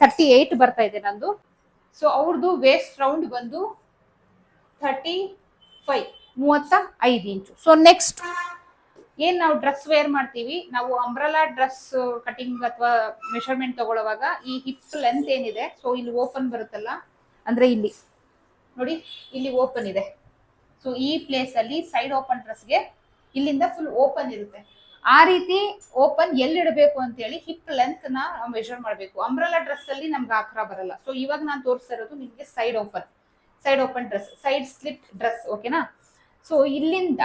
38 ಬರ್ತಾ ಇದೆ ನಂದು. ಸೊ ಅವ್ರದ್ದು ವೇಸ್ಟ್ ರೌಂಡ್ ಬಂದು 35 ಇಂಚು. ಸೊ ನೆಕ್ಸ್ಟ್ ಏನ್ ನಾವು ಡ್ರೆಸ್ ವೇರ್ ಮಾಡ್ತೀವಿ, ನಾವು ಅಂಬ್ರೆಲಾ ಡ್ರೆಸ್ ಕಟಿಂಗ್ ಅಥವಾ ಮೆಷರ್ಮೆಂಟ್ ತಗೊಳ್ಳುವಾಗ ಈ ಹಿಪ್ ಲೆಂತ್ ಏನಿದೆ, ಸೊ ಇಲ್ಲಿ ಓಪನ್ ಬರುತ್ತಲ್ಲ, ಅಂದ್ರೆ ಇಲ್ಲಿ ನೋಡಿ ಇಲ್ಲಿ ಓಪನ್ ಇದೆ. ಸೊ ಈ ಪ್ಲೇಸ್ ಅಲ್ಲಿ ಸೈಡ್ ಓಪನ್ ಡ್ರೆಸ್ಗೆ ಇಲ್ಲಿಂದ ಫುಲ್ ಓಪನ್ ಇರುತ್ತೆ. ಆ ರೀತಿ ಓಪನ್ ಎಲ್ಲಿಡಬೇಕು ಅಂತ ಹೇಳಿ ಹಿಪ್ ಲೆಂತ್ ನ ಮೆಷರ್ ಮಾಡಬೇಕು. ಅಂಬ್ರೆಲಾ ಡ್ರೆಸ್ ಅಲ್ಲಿ ನಮ್ಗೆ ಆಕಾರ ಬರಲ್ಲ. ಸೊ ಇವಾಗ ನಾನು ತೋರಿಸ್ತಾ ಇರೋದು ನಿಮ್ಗೆ side open dress, side slit dress, ಓಕೆನಾ. ಸೊ ಇಲ್ಲಿಂದ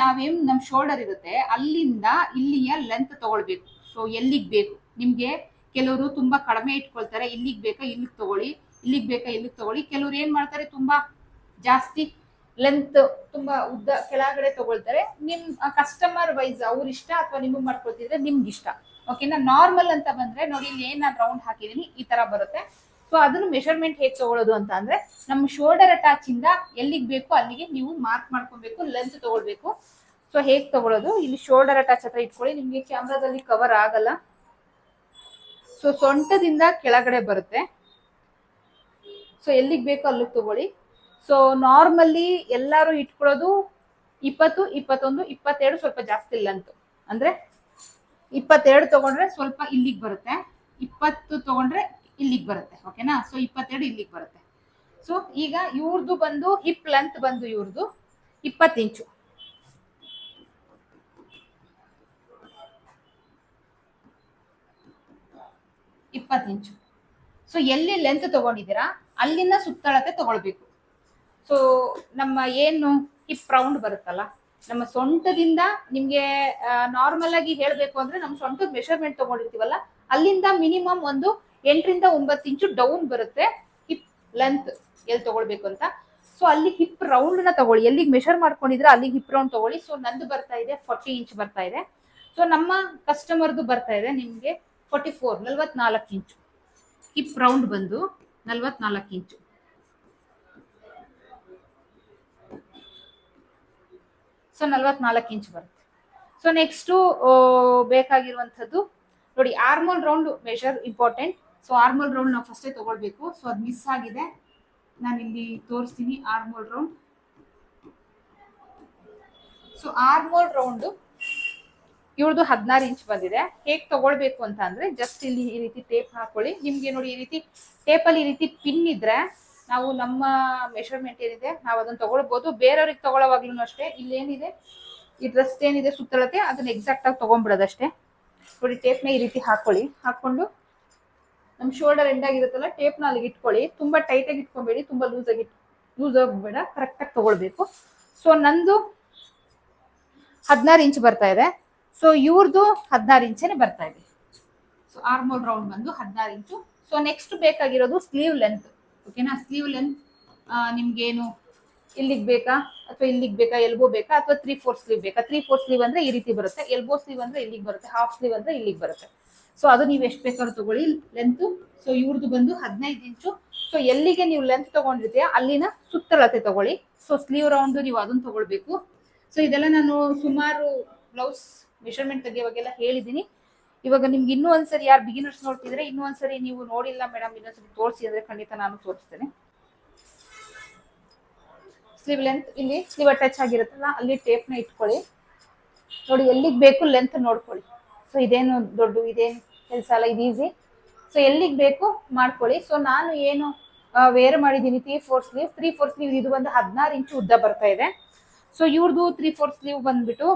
ನಾವೇನ್ ನಮ್ ಶೋಲ್ಡರ್ ಇರುತ್ತೆ ಅಲ್ಲಿಂದ ಇಲ್ಲಿಯ ಲೆಂತ್ ತಗೊಳ್ಬೇಕು. ಸೊ ಎಲ್ಲಿಗ್ ಬೇಕು ನಿಮ್ಗೆ, ಕೆಲವರು ತುಂಬಾ ಕಡಿಮೆ ಇಟ್ಕೊಳ್ತಾರೆ, ಇಲ್ಲಿಗ್ ಬೇಕಾ ಇಲ್ಲಿಗೆ ತಗೊಳ್ಳಿ, ಇಲ್ಲಿಗ್ ಬೇಕಾ ಇಲ್ಲಿಗೆ ತಗೊಳ್ಳಿ. ಕೆಲವ್ರು ಏನ್ ಮಾಡ್ತಾರೆ, ತುಂಬಾ ಜಾಸ್ತಿ ಲೆಂತ್ ತುಂಬಾ ಉದ್ದ ಕೆಳಗಡೆ ತಗೊಳ್ತಾರೆ. ನಿಮ್ ಕಸ್ಟಮರ್ ವೈಸ್ ಅವ್ರ ಇಷ್ಟ, ಅಥವಾ ನಿಮ್ಗೆ ಮಾಡ್ಕೊಳ್ತಿದ್ರೆ ನಿಮ್ಗೆ ಇಷ್ಟ, ಓಕೆನಾ. ನಾರ್ಮಲ್ ಅಂತ ಬಂದ್ರೆ ನೋಡಿ ಇಲ್ಲಿ ಏನ್ ನಾನು ರೌಂಡ್ ಹಾಕಿದೀನಿ ಈ ತರ ಬರುತ್ತೆ. ಸೊ ಅದನ್ನು ಮೆಷರ್ಮೆಂಟ್ ಹೇಗೆ ತಗೊಳ್ಳೋದು ಅಂತ ಅಂದ್ರೆ, ನಮ್ಮ ಶೋಲ್ಡರ್ ಅಟ್ಯಾಚ್ ಇಂದ ಎಲ್ಲಿಗೆ ಬೇಕು ಅಲ್ಲಿಗೆ ನೀವು ಮಾರ್ಕ್ ಮಾಡ್ಕೊಬೇಕು, ಲೆಂತ್ ತಗೊಳ್ಬೇಕು. ಸೊ ಹೇಗೆ ತಗೊಳ್ಳೋದು, ಇಲ್ಲಿ ಶೋಲ್ಡರ್ ಅಟ್ಯಾಚ್ ಹತ್ರ ಇಟ್ಕೊಳ್ಳಿ, ನಿಮ್ಗೆ ಕ್ಯಾಮ್ರಾದಲ್ಲಿ ಕವರ್ ಆಗಲ್ಲ. ಸೊ ಸೊಂಟದಿಂದ ಕೆಳಗಡೆ ಬರುತ್ತೆ. ಸೊ ಎಲ್ಲಿಗೆ ಬೇಕು ಅಲ್ಲಿಗೆ ತಗೊಳ್ಳಿ. ಸೊ ನಾರ್ಮಲಿ ಎಲ್ಲಾರು ಇಟ್ಕೊಳ್ಳೋದು 20, 21, 22 ಸ್ವಲ್ಪ ಜಾಸ್ತಿ ಲೆಂತ್, ಅಂದ್ರೆ 22 ತಗೊಂಡ್ರೆ ಸ್ವಲ್ಪ ಇಲ್ಲಿಗೆ ಬರುತ್ತೆ, 20 ತಗೊಂಡ್ರೆ ಇಲ್ಲಿಗೆ ಬರುತ್ತೆ, ಓಕೆನಾ. ಸೊ 22 ಇಲ್ಲಿಗೆ ಬರುತ್ತೆ. ಸೊ ಈಗ ಇವ್ರದ್ದು ಬಂದು ಹಿಪ್ ಲೆಂತ್ ಬಂದು ಇವ್ರದ್ದು 20 ಇಂಚು. ಸೊ ಎಲ್ಲಿ ಲೆಂತ್ ತಗೊಂಡಿದ್ದೀರಾ ಅಲ್ಲಿಂದ ಸುತ್ತಳತೆ ತಗೊಳ್ಬೇಕು. ಸೊ ನಮ್ಮ ಏನು ಹಿಪ್ ರೌಂಡ್ ಬರುತ್ತಲ್ಲ, ನಮ್ಮ ಸೊಂಟದಿಂದ ನಿಮ್ಗೆ ನಾರ್ಮಲ್ ಆಗಿ ಹೇಳ್ಬೇಕು ಅಂದ್ರೆ ನಮ್ಮ ಸೊಂಟದ ಮೆಷರ್ಮೆಂಟ್ ತಗೊಂಡಿರ್ತೀವಲ್ಲ ಅಲ್ಲಿಂದ ಮಿನಿಮಮ್ ಒಂದು 8 ರಿಂದ 9 ಇಂಚು ಡೌನ್ ಬರುತ್ತೆ ಹಿಪ್ ಲೆಂತ್ ಎಲ್ಲಿ ತಗೊಳ್ಬೇಕು ಅಂತ. ಸೊ ಅಲ್ಲಿ ಹಿಪ್ ರೌಂಡ್ ನ ತಗೊಳ್ಳಿ, ಎಲ್ಲಿಗೆ ಮೆಷರ್ ಮಾಡ್ಕೊಂಡಿದ್ರೆ ಅಲ್ಲಿಗೆ ಹಿಪ್ ರೌಂಡ್ ತಗೊಳ್ಳಿ. ಸೊ ನಂದು ಬರ್ತಾ ಇದೆ 40 ಇಂಚ್ ಬರ್ತಾ ಇದೆ. ಸೊ ನಮ್ಮ ಕಸ್ಟಮರ್ದು ಬರ್ತಾ ಇದೆ ನಿಮ್ಗೆ 44 ಇಂಚು. ಹಿಪ್ ರೌಂಡ್ ಬಂದು 44 ಇಂಚು. ಸೊ 44 ಇಂಚ್ ಬರುತ್ತೆ. ಸೊ ನೆಕ್ಸ್ಟ್ ಬೇಕಾಗಿರುವಂಥದ್ದು ನೋಡಿ, armhole round measure important. So armhole round ನಾವು ಫಸ್ಟೇ ತಗೊಳ್ಬೇಕು. ಸೊ ಅದು ಮಿಸ್ ಆಗಿದೆ, ನಾನು ಇಲ್ಲಿ ತೋರಿಸ್ತೀನಿ armhole round. So armhole round ಇವ್ರದ್ದು 16 ಇಂಚ್ ಬಂದಿದೆ. ಹೇಗೆ ತಗೊಳ್ಬೇಕು ಅಂತ ಅಂದ್ರೆ, ಜಸ್ಟ್ ಇಲ್ಲಿ ಈ ರೀತಿ ಟೇಪ್ ಹಾಕೊಳ್ಳಿ. ನಿಮ್ಗೆ ನೋಡಿ ಈ ರೀತಿ ಟೇಪಲ್ಲಿ ಈ ರೀತಿ ಪಿನ್ ಇದ್ರೆ ನಾವು ನಮ್ಮ ಮೆಷರ್ಮೆಂಟ್ ಏನಿದೆ ನಾವು ಅದನ್ನ ತಗೊಳ್ಬಹುದು. ಬೇರೆಯವ್ರಿಗೆ ತಗೊಳ್ಳೋವಾಗ್ಲೂ ಅಷ್ಟೇ, ಇಲ್ಲೇನಿದೆ ಈ ಡ್ರೆಸ್ ಏನಿದೆ ಸುತ್ತಳತೆ ಅದನ್ನ ಎಕ್ಸಾಕ್ಟ್ ಆಗಿ ತಗೊಂಡ್ಬಿಡೋದಷ್ಟೇ. ನೋಡಿ ಟೇಪ್ನ ಈ ರೀತಿ ಹಾಕೊಂಡು ನಮ್ಮ ಶೋಲ್ಡರ್ ಎಂಡ್ ಆಗಿರುತ್ತಲ್ಲ ಟೇಪ್ನ ಅಲ್ಲಿಗೆ ಇಟ್ಕೊಳ್ಳಿ. ತುಂಬಾ ಟೈಟ್ ಆಗಿ ಇಟ್ಕೊಬೇಡಿ, ತುಂಬಾ ಲೂಸ್ ಆಗಬೇಡ, ಕರೆಕ್ಟ್ ಆಗಿ ತಗೊಳ್ಬೇಕು. ಸೊ ನಂದು 16 ಇಂಚ್ ಬರ್ತಾ ಇದೆ. ಸೊ ಇವ್ರದ್ದು 16 ಇಂಚನೇ ಬರ್ತಾ ಇದೆ. ಸೊ ಆರ್ಮೋಲ್ ರೌಂಡ್ ಬಂದು 16 ಇಂಚು. ಸೊ ನೆಕ್ಸ್ಟ್ ಬೇಕಾಗಿರೋದು ಸ್ಲೀವ್ ಲೆಂತ್, ಓಕೆನಾ. ಸ್ಲೀವ್ ಲೆಂತ್ ನಿಮ್ಗೇನು ಇಲ್ಲಿಗೆ ಬೇಕಾ ಅಥವಾ ಇಲ್ಲಿಗೆ ಬೇಕಾ, ಎಲ್ಬೋ ಬೇಕಾ ಅಥವಾ 3/4 ಸ್ಲೀವ್ ಬೇಕಾ. 3/4 ಸ್ಲೀವ್ ಅಂದ್ರೆ ಈ ರೀತಿ ಬರುತ್ತೆ, ಎಲ್ಬೋ ಸ್ಲೀವ್ ಅಂದ್ರೆ ಇಲ್ಲಿಗೆ ಬರುತ್ತೆ, ಹಾಫ್ ಸ್ಲೀವ್ ಅಂದ್ರೆ ಇಲ್ಲಿಗೆ ಬರುತ್ತೆ. ಸೊ ಅದು ನೀವು ಎಷ್ಟು ಬೇಕಾದ್ರೂ ತಗೊಳ್ಳಿ ಲೆಂತ್. ಸೊ ಇವ್ರದ್ದು ಬಂದು 15 ಇಂಚು. ಸೊ ಎಲ್ಲಿಗೆ ನೀವು ಲೆಂತ್ ತಗೊಂಡಿರ್ತೀಯ ಅಲ್ಲಿನ ಸುತ್ತಳತೆ ತಗೊಳ್ಳಿ. ಸೊ ಸ್ಲೀವ್ ರೌಂಡ್ ನೀವು ಅದನ್ನ ತಗೊಳ್ಬೇಕು. ಸೊ ಇದೆಲ್ಲ ನಾನು ಸುಮಾರು ಬ್ಲೌಸ್ ಮೆಷರ್ಮೆಂಟ್ ತೆಗೆಯುವಾಗೆಲ್ಲ ಹೇಳಿದ್ದೀನಿ. ಇವಾಗ ನಿಮ್ಗೆ ಇನ್ನೂ ಒಂದ್ಸರಿ ಯಾರು ಬಿಗಿನರ್ಸ್ ನೋಡ್ತಿದ್ರೆ ಇನ್ನೂ ಒಂದ್ಸರಿ ನೀವು ನೋಡಿಲ್ಲ ಮೇಡಮ್ ಇನ್ನೊಂದ್ಸರಿ ತೋರಿಸಿ ಅಂದ್ರೆ ಖಂಡಿತ ನಾನು ತೋರಿಸ್ತೇನೆ. ಸ್ಲೀವ್ ಲೆಂತ್ ಇಲ್ಲಿ ಸ್ಲೀವ್ ಅಟ್ಯಾಚ್ ಆಗಿರುತ್ತಲ್ಲ ಅಲ್ಲಿ ಟೇಪ್ ನ ಇಟ್ಕೊಳ್ಳಿ. ನೋಡಿ ಎಲ್ಲಿಗೆ ಬೇಕು ಲೆಂತ್ ನೋಡ್ಕೊಳ್ಳಿ. ಸೊ ಇದೇನು ದೊಡ್ಡ ಇದೇನು ಕೆಲಸ ಅಲ್ಲ, ಇದು ಈಸಿ. ಸೊ ಎಲ್ಲಿಗೆ ಬೇಕು ಮಾಡ್ಕೊಳ್ಳಿ. ಸೊ ನಾನು ಏನು ವೇರ್ ಮಾಡಿದ್ದೀನಿ 3/4 ಸ್ಲೀವ್ ಇದು ಒಂದು 16 ಇಂಚು ಉದ್ದ ಬರ್ತಾ ಇದೆ. ಸೊ ಇವ್ರದ್ದು 3/4 ಸ್ಲೀವ್ ಬಂದ್ಬಿಟ್ಟು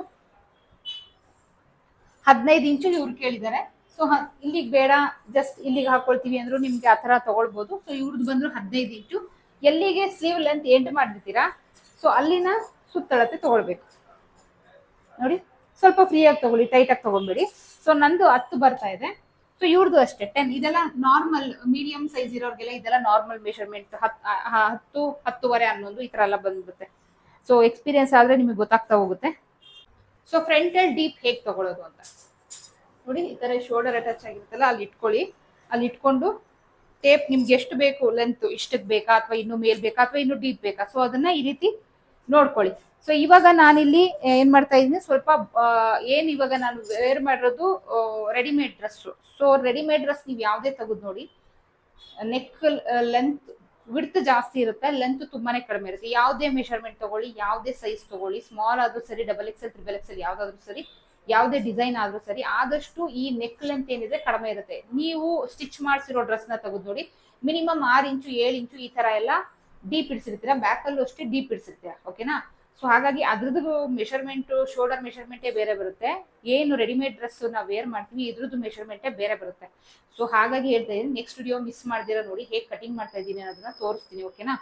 15 ಇಂಚು ಇವ್ರು ಕೇಳಿದ್ದಾರೆ. ಸೊ ಇಲ್ಲಿಗೆ ಬೇಡ ಜಸ್ಟ್ ಇಲ್ಲಿಗೆ ಹಾಕೊಳ್ತೀವಿ ಅಂದ್ರು ನಿಮ್ಗೆ ಆತರ ತಗೊಳ್ಬಹುದು. ಸೊ ಇವ್ರದ್ದು ಬಂದ್ರು 15 ಇಂಚು. ಎಲ್ಲಿಗೆ ಸ್ಲೀವ್ ಲೆಂತ್ ಎಂಡ್ ಮಾಡಿರ್ತೀರಾ ಸೊ ಅಲ್ಲಿನ ಸುತ್ತಳತೆ ತಗೊಳ್ಬೇಕು. ನೋಡಿ ಸ್ವಲ್ಪ ಫ್ರೀ ಆಗಿ ತಗೊಳ್ಳಿ, ಟೈಟ್ ಆಗಿ ತಗೊಂಡ್ಬೇಡಿ. ಸೊ ನಂದು 10 ಬರ್ತಾ ಇದೆ. ಸೊ ಇವ್ರದ್ದು ಅಷ್ಟೇ 10. ಇದೆಲ್ಲ ನಾರ್ಮಲ್ ಮೀಡಿಯಂ ಸೈಜ್ ಇರೋರ್ಗೆಲ್ಲ ಇದೆಲ್ಲ ನಾರ್ಮಲ್ ಮೆಷರ್ಮೆಂಟ್ 10, 10.5, 11 ಈ ತರ ಎಲ್ಲ ಬಂದ್ಬಿಡುತ್ತೆ. ಸೊ ಎಕ್ಸ್ಪೀರಿಯನ್ಸ್ ಆದ್ರೆ ನಿಮಗೆ ಗೊತ್ತಾಗ್ತಾ ಹೋಗುತ್ತೆ. ಸೊ ಫ್ರಂಟ್ ಅಲ್ಲಿ ಡೀಪ್ ಹೇಗೆ ತಗೊಳ್ಳೋದು ಅಂತ ನೋಡಿ. ಈ ತರ ಶೋಲ್ಡರ್ ಅಟ್ಯಾಚ್ ಆಗಿರುತ್ತಲ್ಲ ಅಲ್ಲಿ ಇಟ್ಕೊಳ್ಳಿ. ಅಲ್ಲಿ ಇಟ್ಕೊಂಡು ಟೇಪ್ ನಿಮ್ಗೆ ಎಷ್ಟು ಬೇಕು ಲೆಂತ್, ಇಷ್ಟಕ್ಕೆ ಬೇಕಾ ಅಥವಾ ಇನ್ನು ಮೇಲ್ ಬೇಕಾ ಅಥವಾ ಇನ್ನು ಡೀಪ್ ಬೇಕಾ, ಸೊ ಅದನ್ನ ಈ ರೀತಿ ನೋಡ್ಕೊಳ್ಳಿ. ಸೊ ಇವಾಗ ನಾನಿಲ್ಲಿ ಏನ್ ಮಾಡ್ತಾ ಇದ್ದೀನಿ, ಸ್ವಲ್ಪ ಇವಾಗ ನಾನು ವೇರ್ ಮಾಡಿರೋದು readymade dress. So readymade dress ನೀವು ಯಾವ್ದೇ ತೆಗೆದು ನೋಡಿ, ನೆಕ್ ಲೆಂತ್ ವಿಡ್ತ್ ಜಾಸ್ತಿ ಇರುತ್ತೆ, ಲೆಂತ್ ತುಂಬಾನೇ ಕಡಿಮೆ ಇರುತ್ತೆ. ಯಾವುದೇ ಮೆಷರ್ಮೆಂಟ್ ತಗೊಳ್ಳಿ, ಯಾವುದೇ ಸೈಜ್ ತಗೊಳ್ಳಿ, ಸ್ಮಾಲ್ ಆದ್ರೂ ಸರಿ, XXL, XXL ಯಾವ್ದಾದ್ರು ಸರಿ, ಯಾವುದೇ ಡಿಸೈನ್ ಆದ್ರೂ ಸರಿ, ಆದಷ್ಟು ಈ ನೆಕ್ ಲೆಂತ್ ಏನಿದೆ ಕಡಿಮೆ ಇರುತ್ತೆ. ನೀವು ಸ್ಟಿಚ್ ಮಾಡಿಸಿರೋ ಡ್ರೆಸ್ ನ ತೆಗೆದು ನೋಡಿ, ಮಿನಿಮಮ್ 6 ಇಂಚು 7 ಇಂಚು ಈ ತರ ಎಲ್ಲ ಡೀಪ್ ಇಡ್ಸಿರ್ತೀರಾ, ಬ್ಯಾಕ್ ಅಲ್ಲೂ ಅಷ್ಟೇ ಡೀಪ್ ಇಡ್ಸಿರ್ತೀರಾ. ಓಕೆನಾ? ಸೊ ಹಾಗಾಗಿ ಅದ್ರದ್ದು ಮೆಷರ್ಮೆಂಟ್, ಶೋಲ್ಡರ್ ಮೆಷರ್ಮೆಂಟೇ ಬೇರೆ ಬರುತ್ತೆ. ಏನು ರೆಡಿಮೇಡ್ ಡ್ರೆಸ್ ನಾವು ವೇರ್ ಮಾಡ್ತೀವಿ ಇದ್ರದ್ದು ಮೆಷರ್ಮೆಂಟೇ ಬೇರೆ ಬರುತ್ತೆ. ಸೊ ಹಾಗಾಗಿ ಹೇಳ್ತಾ ಇದ್ದೀನಿ, ನೆಕ್ಸ್ಟ್ ವಿಡಿಯೋ ಮಿಸ್ ಮಾಡ್ದಿರ ನೋಡಿ ಹೇಗೆ ಕಟಿಂಗ್ ಮಾಡ್ತಾ ಇದ್ದೀನಿ ಅನ್ನೋದನ್ನ ತೋರಿಸ್ತೀನಿ. ಓಕೆನಾ?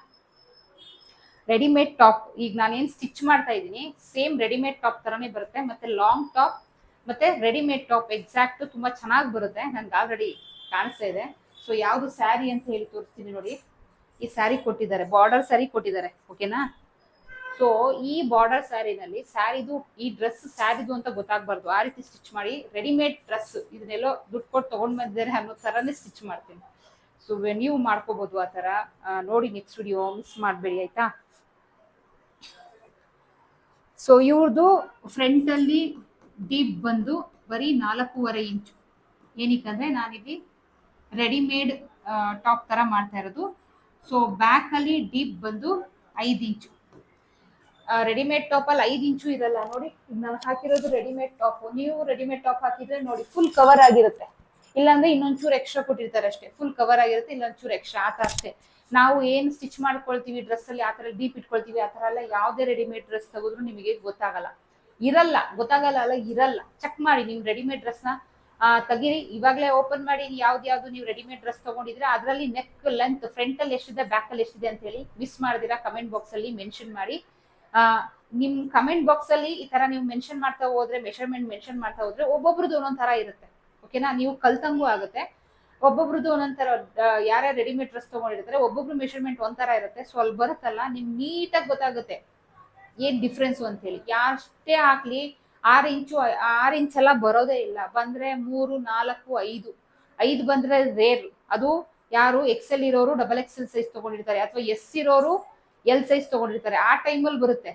ರೆಡಿಮೇಡ್ ಟಾಪ್ ಈಗ ನಾನೇನ್ ಸ್ಟಿಚ್ ಮಾಡ್ತಾ ಇದ್ದೀನಿ ಸೇಮ್ ರೆಡಿಮೇಡ್ ಟಾಪ್ ತರಾನೇ ಬರುತ್ತೆ. ಮತ್ತೆ ಲಾಂಗ್ ಟಾಪ್ ಮತ್ತೆ ರೆಡಿಮೇಡ್ ಟಾಪ್ ಎಕ್ಸಾಕ್ಟ್ ತುಂಬಾ ಚೆನ್ನಾಗಿ ಬರುತ್ತೆ. ನನ್ಗೆ ಆಲ್ರೆಡಿ ಕಾಣಿಸ್ತಾ ಇದೆ. ಸೊ ಯಾವ್ದು ಸ್ಯಾರಿ ಅಂತ ಹೇಳಿ ತೋರಿಸ್ತೀನಿ ನೋಡಿ. ಈ ಸ್ಯಾರಿ ಕೊಟ್ಟಿದ್ದಾರೆ, ಬಾರ್ಡರ್ ಸ್ಯಾರಿ ಕೊಟ್ಟಿದ್ದಾರೆ. ಓಕೆನಾ? ಸೊ ಈ ಬಾರ್ಡರ್ ಸ್ಯಾರಿನಲ್ಲಿ ಸ್ಯಾರಿದು ಈ ಡ್ರೆಸ್ ಸ್ಯಾರಿದು ಅಂತ ಗೊತ್ತಾಗ್ಬಾರ್ದು, ಆ ರೀತಿ ಸ್ಟಿಚ್ ಮಾಡಿ. ರೆಡಿಮೇಡ್ ಡ್ರೆಸ್ ಇದನ್ನೆಲ್ಲೋ ದುಡ್ಡು ಕೊಟ್ಟು ತಗೊಂಡ್ ಬಂದಿದ್ದಾರೆ ಅನ್ನೋ ತರಾನೇ ಸ್ಟಿಚ್ ಮಾಡ್ತೀನಿ. ಸೊ ನೀವು ಮಾಡ್ಕೋಬಹುದು ಆ ತರ. ನೋಡಿ ನೆಕ್ಸ್ಟ್ ವಿಡಿಯೋ ಮಿಸ್ ಮಾಡಬೇಡಿ ಆಯ್ತಾ? ಸೊ ಇವ್ರದ್ದು ಫ್ರಂಟ್ ಅಲ್ಲಿ ಡೀಪ್ ಬಂದು ಬರೀ 4.5 ಇಂಚು. ಏನಕ್ಕಂದ್ರೆ ನಾನಿಲ್ಲಿ ರೆಡಿಮೇಡ್ ಟಾಪ್ ತರ ಮಾಡ್ತಾ ಇರೋದು. ಸೊ ಬ್ಯಾಕ್ ಅಲ್ಲಿ ಡೀಪ್ ಬಂದು 5 ಇಂಚು. ರೆಡಿಮೇಡ್ ಟಾಪ್ ಅಲ್ಲಿ 5 ಇಂಚು ಇರಲ್ಲ ನೋಡಿ. ನಾನು ಹಾಕಿರೋದು ರೆಡಿಮೇಡ್ ಟಾಪ್. ನೀವು ರೆಡಿಮೇಡ್ ಟಾಪ್ ಹಾಕಿದ್ರೆ ನೋಡಿ ಫುಲ್ ಕವರ್ ಆಗಿರುತ್ತೆ, ಇಲ್ಲಾಂದ್ರೆ ಇನ್ನೊಂಚೂರು ಎಕ್ಸ್ಟ್ರಾ ಕೊಟ್ಟಿರ್ತಾರೆ ಅಷ್ಟೇ. ಫುಲ್ ಕವರ್ ಆಗಿರುತ್ತೆ, ಇಲ್ಲೊಂಚೂರು ಎಕ್ಸ್ಟ್ರಾ ಆತ ಅಷ್ಟೇ. ನಾವು ಏನ್ ಸ್ಟಿಚ್ ಮಾಡ್ಕೊಳ್ತೀವಿ ಡ್ರೆಸ್ ಅಲ್ಲಿ ಆತರ ಡೀಪ್ ಇಟ್ಕೊಳ್ತೀವಿ, ಆತರ ಎಲ್ಲ ಯಾವ್ದೇ ರೆಡಿಮೇಡ್ ಡ್ರೆಸ್ ತೆಗೆದ್ರು ನಿಮಗೆ ಗೊತ್ತಾಗಲ್ಲ. ಇರಲ್ಲ. ಚೆಕ್ ಮಾಡಿ ನೀವು ರೆಡಿಮೇಡ್ ಡ್ರೆಸ್ ನ ತೆಗೀರಿ. ಇವಾಗಲೇ ಓಪನ್ ಮಾಡಿ ಯಾವ್ದು ನೀವು ರೆಡಿಮೇಡ್ ಡ್ರೆಸ್ ತಗೊಂಡಿದ್ರೆ ಅದರಲ್ಲಿ ನೆಕ್ ಲೆಂತ್ ಫ್ರಂಟ್ ಅಲ್ಲಿ ಎಷ್ಟಿದೆ, ಬ್ಯಾಕ್ ಅಲ್ಲಿ ಎಷ್ಟಿದೆ ಅಂತ ಹೇಳಿ ಮಿಸ್ ಮಾಡಿದಿರಾ ಕಮೆಂಟ್ ಬಾಕ್ಸ್ ಅಲ್ಲಿ ಮೆನ್ಷನ್ ಮಾಡಿ. ನಿಮ್ ಕಮೆಂಟ್ ಬಾಕ್ಸ್ ಅಲ್ಲಿ ಈ ತರ ನೀವು ಮೆನ್ಷನ್ ಮಾಡ್ತಾ ಹೋದ್ರೆ, ಮೆಷರ್ಮೆಂಟ್ ಮೆನ್ಷನ್ ಮಾಡ್ತಾ ಹೋದ್ರೆ ಒಬ್ಬೊಬ್ರದ್ದು ಒಂದೊಂದ್ ತರ ಇರುತ್ತೆ. ಓಕೆನಾ? ನೀವು ಕಲ್ತಂಗೂ ಆಗುತ್ತೆ. ಒಬ್ಬೊಬ್ರದ್ದು ಒಂದೊಂದರ, ಯಾರ್ಯಾರು ರೆಡಿಮೇಡ್ ಡ್ರೆಸ್ ತಗೊಂಡಿರ್ತಾರೆ ಒಬ್ಬೊಬ್ರು ಮೆಷರ್ಮೆಂಟ್ ಒಂಥರ ಇರುತ್ತೆ. ಸೊ ಅಲ್ಲಿ ಬರುತ್ತಲ್ಲ ನಿಮ್ ನೀಟಾಗಿ ಗೊತ್ತಾಗುತ್ತೆ ಏನ್ ಡಿಫ್ರೆನ್ಸ್ ಅಂತ ಹೇಳಿ. ಯಾಷ್ಟೇ ಹಾಕ್ಲಿ 6 ಇಂಚ್ ಎಲ್ಲ ಬರೋದೇ ಇಲ್ಲ. ಬಂದ್ರೆ 3, 4, 5 ಬಂದ್ರೆ ರೇರ್. ಅದು ಯಾರು XL ಇರೋರು XXL ಸೈಜ್ ತಗೊಂಡಿರ್ತಾರೆ, ಅಥವಾ S ಇರೋರು L ಸೈಜ್ ತಗೊಂಡಿರ್ತಾರೆ. ಆ ಟೈಮಲ್ಲಿ ಬರುತ್ತೆ.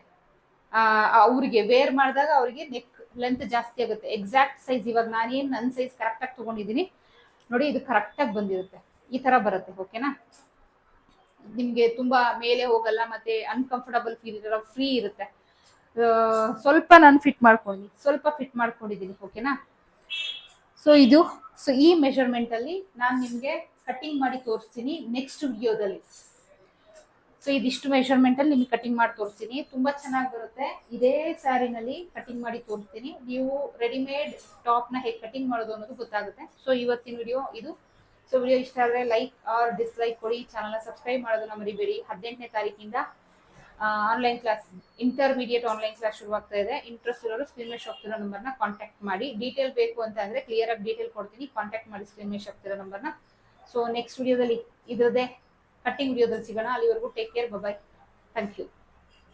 ಅವ್ರಿಗೆ ವೇರ್ ಮಾಡಿದಾಗ ಅವ್ರಿಗೆ ನೆಕ್ ಲೆಂತ್ ಜಾಸ್ತಿ ಆಗುತ್ತೆ. ಎಕ್ಸಾಕ್ಟ್ ಸೈಜ್ ಇವಾಗ ನಾನೇನ್ ನನ್ನ ಸೈಜ್ ಕರೆಕ್ಟ್ ಆಗಿ ತಗೊಂಡಿದ್ದೀನಿ ನೋಡಿ, ಇದು ಕರೆಕ್ಟ್ ಆಗಿ ಬಂದಿರುತ್ತೆ. ಈ ತರ ಬರುತ್ತೆ. ಓಕೆನಾ? ನಿಮ್ಗೆ ತುಂಬಾ ಮೇಲೆ ಹೋಗಲ್ಲ, ಮತ್ತೆ ಅನ್ಕಂಫರ್ಟಬಲ್ ಫೀಲ್ ಇರಲ್ಲ, ಫ್ರೀ ಇರುತ್ತೆ. ಸ್ವಲ್ಪ ನಾನು ಫಿಟ್ ಮಾಡ್ಕೊಂಡಿದ್ದೀನಿ. ಓಕೆನಾ? ಸೊ ಈ ಮೆಷರ್ಮೆಂಟ್ ಅಲ್ಲಿ ನಾನು ನಿಮ್ಗೆ ಕಟಿಂಗ್ ಮಾಡಿ ತೋರಿಸ್ತೀನಿ ನೆಕ್ಸ್ಟ್ ವಿಡಿಯೋದಲ್ಲಿ. ಸೊ ಇದಿಷ್ಟು ಮೆಷರ್ಮೆಂಟ್ ಅಲ್ಲಿ ನಿಮ್ಗೆ ಕಟಿಂಗ್ ಮಾಡಿ ತೋರಿಸ್ತೀನಿ. ತುಂಬಾ ಚೆನ್ನಾಗಿ ಬರುತ್ತೆ. ಇದೇ ಸ್ಯಾರಿನಲ್ಲಿ ಕಟಿಂಗ್ ಮಾಡಿ ತೋರಿಸ್ತೀನಿ. ನೀವು ರೆಡಿಮೇಡ್ ಟಾಪ್ ನ ಹೇಗೆ ಕಟಿಂಗ್ ಮಾಡೋದು ಅನ್ನೋದು ಗೊತ್ತಾಗುತ್ತೆ. ಸೊ ಇವತ್ತಿನ ವಿಡಿಯೋ ಇದು. ಸೊ ವಿಡಿಯೋ ಇಷ್ಟ ಆದರೆ ಲೈಕ್ ಆರ್ ಡಿಸ್ಲೈಕ್ ಕೊಡಿ. ಚಾನಲ್ನ ಸಬ್ಸ್ಕ್ರೈಬ್ ಮಾಡೋದನ್ನ ಮರಿಬೇಡಿ. 18ನೇ ತಾರೀಕಿಂದ online class, intermediate online class ಶುರುವಾಗ್ತಾ ಇದೆ. ಇಂಟ್ರೆಸ್ಟ್ ಇರೋರು ಸ್ಕ್ರೀನ್ ಮೇಲೆ ಹೋಗ್ತಿರೋ ನಂಬರ್ನ ಕಾಂಟ್ಯಾಕ್ಟ್ ಮಾಡಿ. ಡೀಟೇಲ್ ಬೇಕು ಅಂತ ಅಂದ್ರೆ ಕ್ಲಿಯರ್ ಆಗಿ ಡೀಟೇಲ್ ಕೊಡ್ತೀನಿ, ಕಾಂಟ್ಯಾಕ್ಟ್ ಮಾಡಿ ಸ್ಕ್ರೀನ್ ಮೇಲೆ ಹೋಗ್ತಿರೋ ನಂಬರ್ನ. ಸೊ ನೆಕ್ಸ್ಟ್ ವಿಡಿಯೋದಲ್ಲಿ ಇದ್ರದ್ದೇ ಕಟ್ಟಿಂಗ್ ವಿಡಿಯೋದಲ್ಲಿ ಸಿಗೋಣ. ಅಲ್ಲಿವರೆಗೂ take care, bye. Thank you.